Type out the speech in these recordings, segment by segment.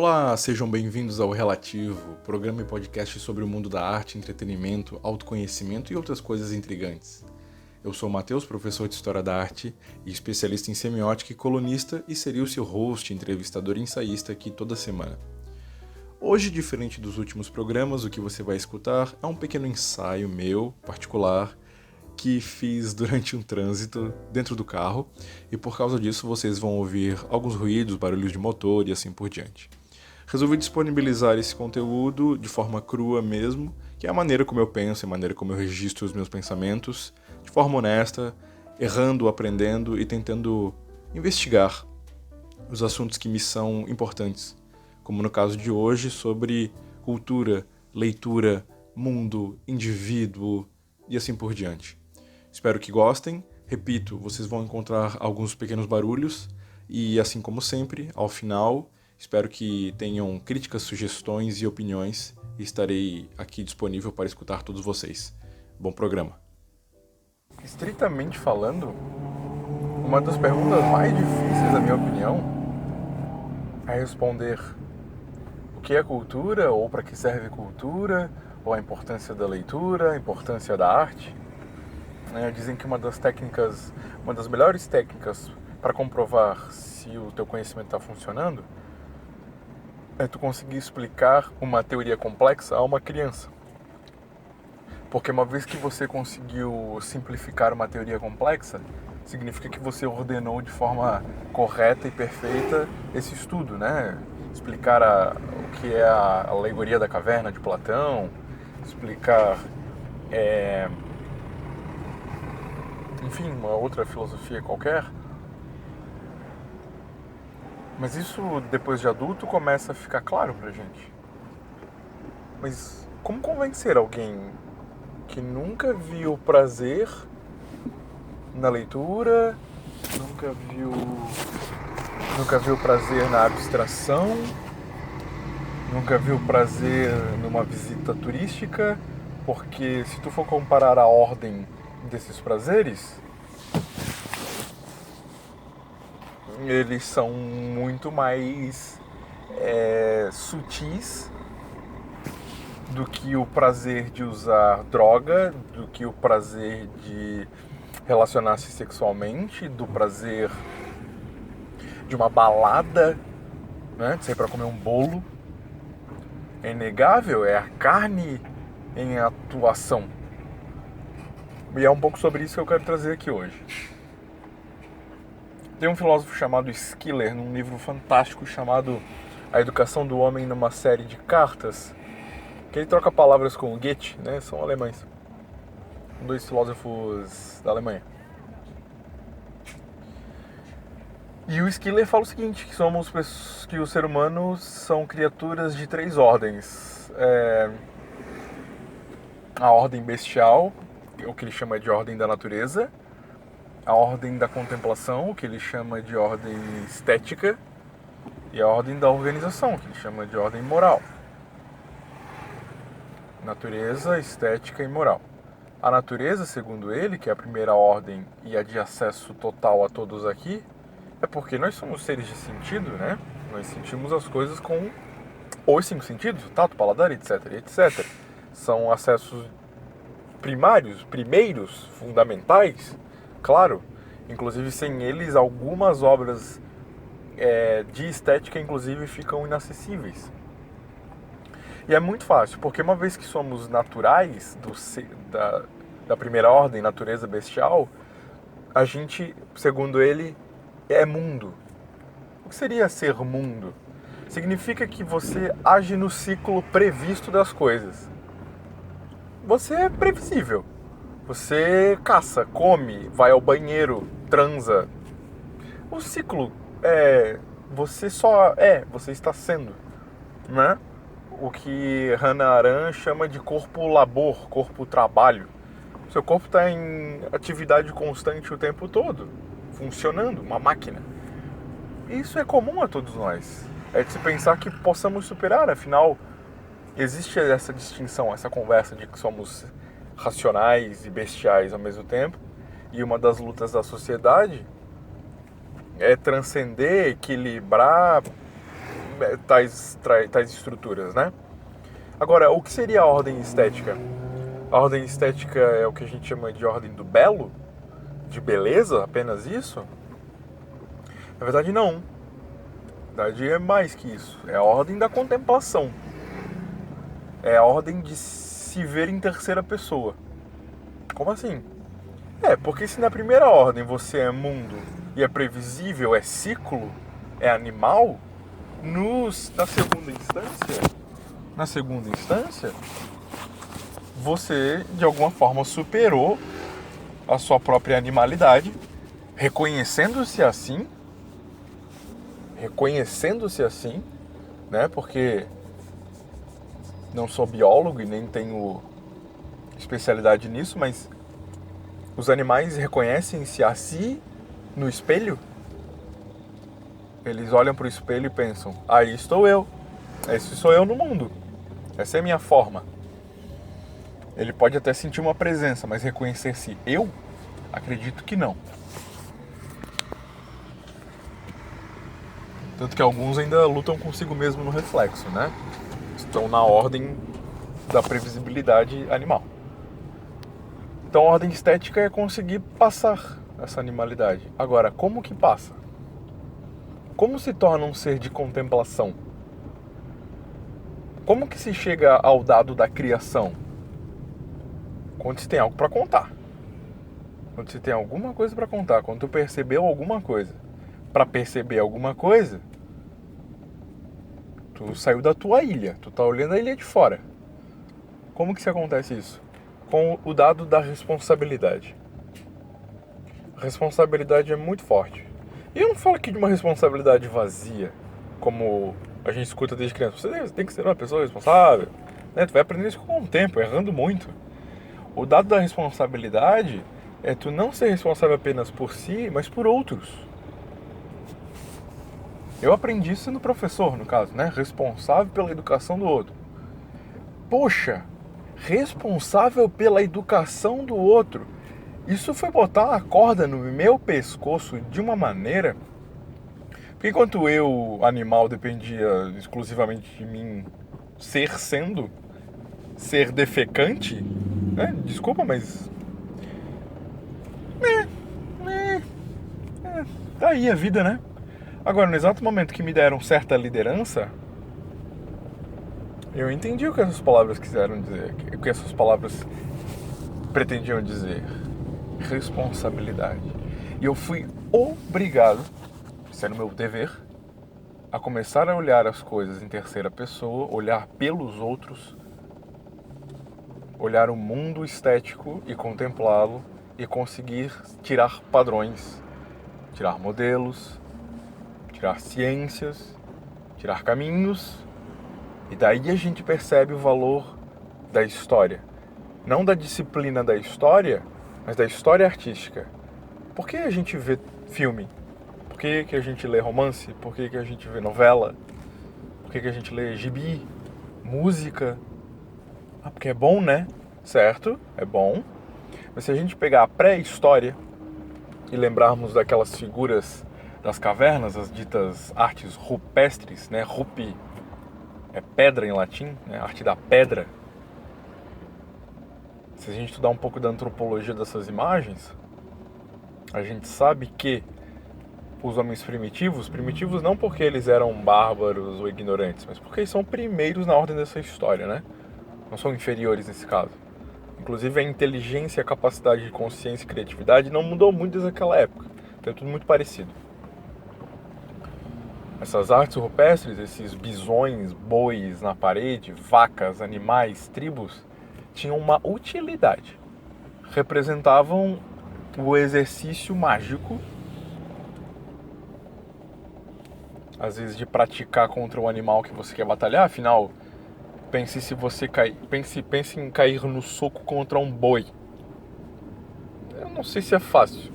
Olá, sejam bem-vindos ao Relativo, programa e podcast sobre o mundo da arte, entretenimento, autoconhecimento e outras coisas intrigantes. Eu sou o Matheus, professor de História da Arte e especialista em semiótica e colunista, e seria o seu host, entrevistador e ensaísta aqui toda semana. Hoje, diferente dos últimos programas, o que você vai escutar é um pequeno ensaio meu, particular, que fiz durante um trânsito dentro do carro, e por causa disso vocês vão ouvir alguns ruídos, barulhos de motor e assim por diante. Resolvi disponibilizar esse conteúdo de forma crua mesmo, que é a maneira como eu penso, a maneira como eu registro os meus pensamentos, de forma honesta, errando, aprendendo e tentando investigar os assuntos que me são importantes, como no caso de hoje sobre cultura, leitura, mundo, indivíduo e assim por diante. Espero que gostem. Repito, vocês vão encontrar alguns pequenos barulhos e, assim como sempre, ao final, espero que tenham críticas, sugestões e opiniões e estarei aqui disponível para escutar todos vocês. Bom programa. Estritamente falando, uma das perguntas mais difíceis, na minha opinião, é responder o que é cultura, ou para que serve cultura, ou a importância da leitura, a importância da arte. Dizem que uma das melhores técnicas para comprovar se o teu conhecimento está funcionando é tu conseguir explicar uma teoria complexa a uma criança. Porque uma vez que você conseguiu simplificar uma teoria complexa, significa que você ordenou de forma correta e perfeita esse estudo, né? Explicar o que é a alegoria da caverna de Platão, explicar enfim, uma outra filosofia qualquer. Mas isso, depois de adulto, começa a ficar claro pra gente. Mas como convencer alguém que nunca viu prazer na leitura, nunca viu prazer na abstração, nunca viu prazer numa visita turística? Porque se tu for comparar a ordem desses prazeres, eles são muito mais sutis do que o prazer de usar droga, do que o prazer de relacionar-se sexualmente, do prazer de uma balada, né, de sair para comer um bolo. É inegável, é a carne em atuação. E é um pouco sobre isso que eu quero trazer aqui hoje. Tem um filósofo chamado Schiller, num livro fantástico chamado A Educação do Homem numa série de cartas, que ele troca palavras com o Goethe, né? São alemães. Dois filósofos da Alemanha. E o Schiller fala o seguinte, que os seres humanos são criaturas de três ordens. A ordem bestial, o que ele chama de ordem da natureza, a ordem da contemplação, o que ele chama de ordem estética, e a ordem da organização, que ele chama de ordem moral. Natureza, estética e moral. A natureza, segundo ele, que é a primeira ordem e a de acesso total a todos aqui, é porque nós somos seres de sentido, né? Nós sentimos as coisas com os cinco sentidos, o tato, paladar, etc, etc. São acessos primários, primeiros, fundamentais, claro. Inclusive, sem eles, algumas obras de estética, inclusive, ficam inacessíveis. E é muito fácil, porque uma vez que somos naturais da primeira ordem, natureza bestial, a gente, segundo ele, é mundo. O que seria ser mundo? Significa que você age no ciclo previsto das coisas. Você é previsível. Você caça, come, vai ao banheiro, transa. O ciclo você só você está sendo, né? O que Hannah Arendt chama de corpo-labor, corpo-trabalho. Seu corpo está em atividade constante o tempo todo, funcionando, uma máquina. Isso é comum a todos nós. É de se pensar que possamos superar, afinal, existe essa distinção, essa conversa de que somos racionais e bestiais ao mesmo tempo, e uma das lutas da sociedade é transcender, equilibrar tais estruturas, né? Agora, o que seria a ordem estética? A ordem estética é o que a gente chama de ordem do belo? De beleza? Apenas isso? Na verdade, não. Na verdade, é mais que isso. É a ordem da contemplação. É a ordem de se ver em terceira pessoa. Como assim? Porque se na primeira ordem você é mundo e é previsível, é ciclo, é animal, na segunda instância, você de alguma forma superou a sua própria animalidade, reconhecendo-se assim, né? Porque não sou biólogo e nem tenho especialidade nisso, mas os animais reconhecem-se a si no espelho. Eles olham para o espelho e pensam: aí estou eu, esse sou eu no mundo, essa é a minha forma. Ele pode até sentir uma presença, mas reconhecer-se eu? Acredito que não. Tanto que alguns ainda lutam consigo mesmo no reflexo, né? Estão na ordem da previsibilidade animal. Então a ordem estética é conseguir passar essa animalidade. Agora, como que passa? Como se torna um ser de contemplação? Como que se chega ao dado da criação? Quando se tem algo para contar. Quando você tem alguma coisa para contar, quando tu percebeu alguma coisa. Para perceber alguma coisa, tu saiu da tua ilha, tu tá olhando a ilha de fora. Como que se acontece isso? Com o dado da responsabilidade. A responsabilidade é muito forte. E eu não falo aqui de uma responsabilidade vazia, como a gente escuta desde criança. Você tem que ser uma pessoa responsável, né? Tu vai aprender isso com o tempo, errando muito. O dado da responsabilidade é tu não ser responsável apenas por si, mas por outros. Eu aprendi isso sendo professor, no caso, né? Responsável pela educação do outro. Poxa, responsável pela educação do outro. Isso foi botar uma corda no meu pescoço de uma maneira... Porque enquanto eu, animal, dependia exclusivamente de mim ser defecante, né? Desculpa, mas... Tá aí a vida, né? Agora, no exato momento que me deram certa liderança, eu entendi o que essas palavras quiseram dizer, o que essas palavras pretendiam dizer. Responsabilidade. E eu fui obrigado, isso era o meu dever, a começar a olhar as coisas em terceira pessoa, olhar pelos outros, olhar o mundo estético e contemplá-lo e conseguir tirar padrões, tirar modelos, tirar ciências, tirar caminhos, e daí a gente percebe o valor da história. Não da disciplina da história, mas da história artística. Por que a gente vê filme? Por que a gente lê romance? Por que a gente vê novela? Por que a gente lê gibi? Música? Porque é bom, né? Certo? É bom. Mas se a gente pegar a pré-história e lembrarmos daquelas figuras das cavernas, as ditas artes rupestres, né? Rupi é pedra em latim, né? Arte da pedra. Se a gente estudar um pouco da antropologia dessas imagens, a gente sabe que os homens primitivos não porque eles eram bárbaros ou ignorantes, mas porque eles são primeiros na ordem dessa história, né? Não são inferiores nesse caso. Inclusive a inteligência, a capacidade de consciência e criatividade não mudou muito desde aquela época. Então é tudo muito parecido. Essas artes rupestres, esses bisões, bois na parede, vacas, animais, tribos, tinham uma utilidade. Representavam o exercício mágico, às vezes de praticar contra o animal que você quer batalhar. Afinal, pense em cair no soco contra um boi. Eu não sei se é fácil.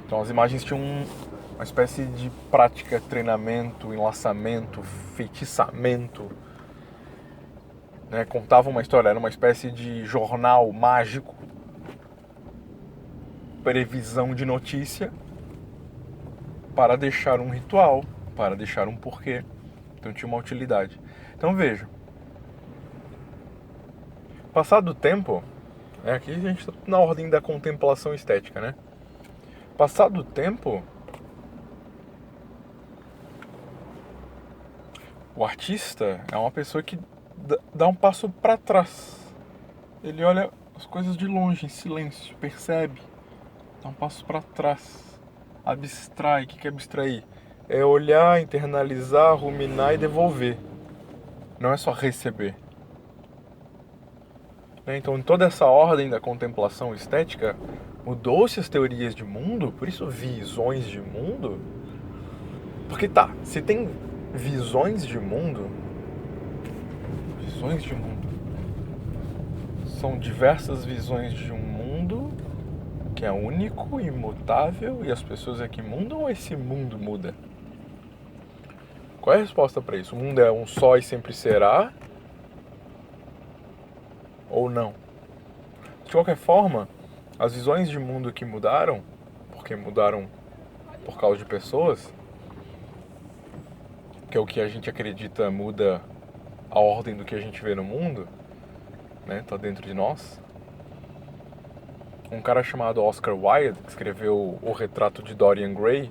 Então as imagens tinham uma espécie de prática, treinamento, enlaçamento, feitiçamento, né? Contavam uma história, era uma espécie de jornal mágico, previsão de notícia, para deixar um ritual, para deixar um porquê. Então tinha uma utilidade. Então veja, passado o tempo, aqui a gente está na ordem da contemplação estética, né? Passado o tempo, o artista é uma pessoa que dá um passo para trás. Ele olha as coisas de longe, em silêncio, percebe, dá um passo para trás, abstrai. O que é abstrair? É olhar, internalizar, ruminar e devolver. Não é só receber. Então, em toda essa ordem da contemplação estética, mudou-se as teorias de mundo, por isso visões de mundo. Porque se tem visões de mundo, são diversas visões de um mundo que é único, imutável, e as pessoas é que mudam ou esse mundo muda? Qual é a resposta para isso? O mundo é um só e sempre será? Ou não? De qualquer forma, as visões de mundo que mudaram, porque mudaram por causa de pessoas, que é o que a gente acredita muda a ordem do que a gente vê no mundo, né? Tá dentro de nós. Um cara chamado Oscar Wilde, que escreveu O Retrato de Dorian Gray,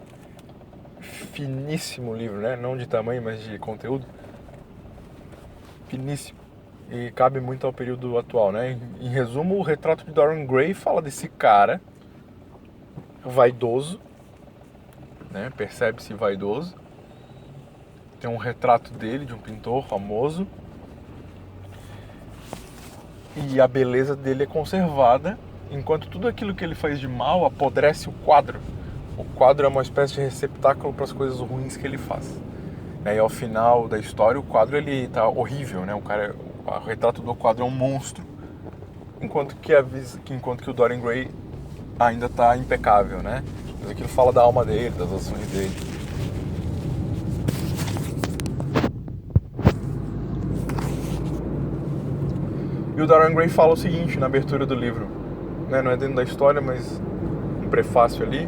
finíssimo livro, né? Não de tamanho, mas de conteúdo. Finíssimo. E cabe muito ao período atual, né? Em resumo, O Retrato de Dorian Gray fala desse cara vaidoso, né? Percebe-se vaidoso. Tem um retrato dele, de um pintor famoso. E a beleza dele é conservada, enquanto tudo aquilo que ele faz de mal apodrece o quadro. O quadro é uma espécie de receptáculo para as coisas ruins que ele faz. E ao final da história, o quadro ele tá horrível, né? O retrato do quadro é um monstro, enquanto que o Dorian Gray ainda está impecável, né? Mas aquilo fala da alma dele, das ações dele. E o Dorian Gray fala o seguinte na abertura do livro, né? Não é dentro da história, mas um prefácio ali.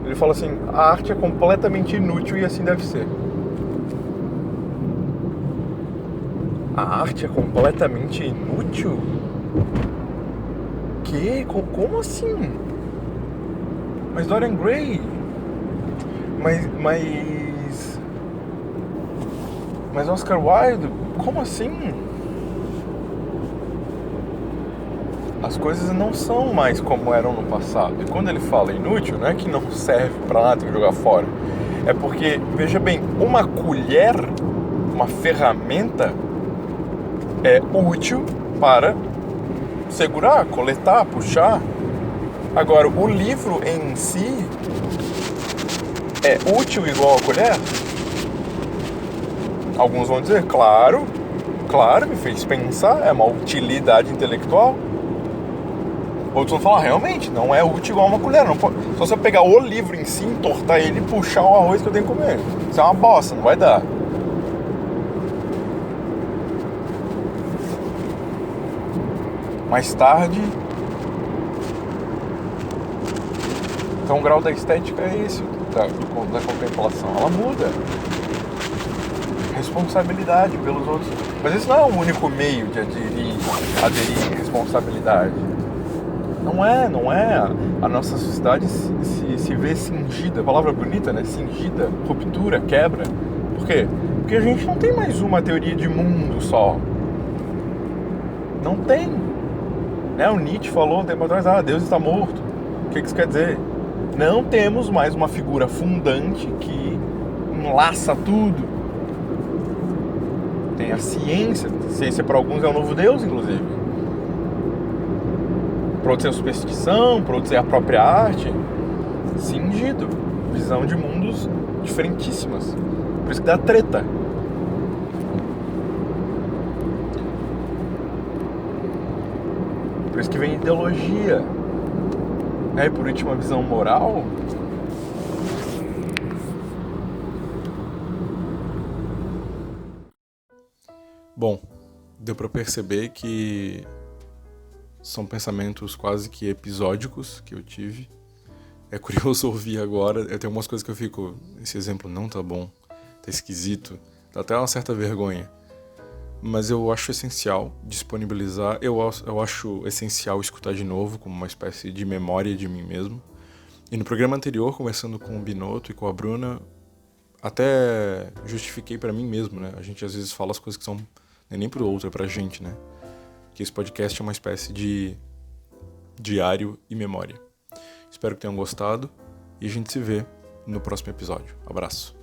Ele fala assim: a arte é completamente inútil e assim deve ser. A arte é completamente inútil? Que? Como assim? Mas Dorian Gray... Mas Oscar Wilde... Como assim? As coisas não são mais como eram no passado. E quando ele fala inútil, não é que não serve pra nada, tem que jogar fora. É porque, veja bem, uma colher, uma ferramenta, é útil para segurar, coletar, puxar. Agora, o livro em si é útil igual a colher? Alguns vão dizer, claro, me fez pensar, é uma utilidade intelectual. Outros vão falar, realmente, não é útil igual uma colher. Não pode... Só se eu pegar o livro em si, entortar ele e puxar o arroz que eu tenho que comer. Isso é uma bosta, não vai dar. Mais tarde... Então o grau da estética é esse, da contemplação. Ela muda. Responsabilidade pelos outros. Mas esse não é o único meio de aderir responsabilidade. Não é. A nossa sociedade se vê cingida. A palavra bonita, né? Cingida, ruptura, quebra. Por quê? Porque a gente não tem mais uma teoria de mundo só. Não tem. Né? O Nietzsche falou um tempo atrás, Deus está morto. O que isso quer dizer? Não temos mais uma figura fundante que enlaça tudo. Tem a ciência. A ciência para alguns é o novo Deus, inclusive. Para outros é a superstição, para outros é a própria arte. Cingido. Visão de mundos diferentíssimas. Por isso que dá treta. Por isso que vem ideologia. E por último, a visão moral. Bom, deu para perceber que são pensamentos quase que episódicos que eu tive. É curioso ouvir agora. Eu tenho algumas coisas que eu fico... Esse exemplo não tá bom. tá esquisito, dá até uma certa vergonha. Mas eu acho essencial disponibilizar, eu acho essencial escutar de novo como uma espécie de memória de mim mesmo. E no programa anterior, conversando com o Binotto e com a Bruna, até justifiquei pra mim mesmo, né? A gente às vezes fala as coisas que são nem pro outro, é pra gente, né? Que esse podcast é uma espécie de diário e memória. Espero que tenham gostado e a gente se vê no próximo episódio. Abraço.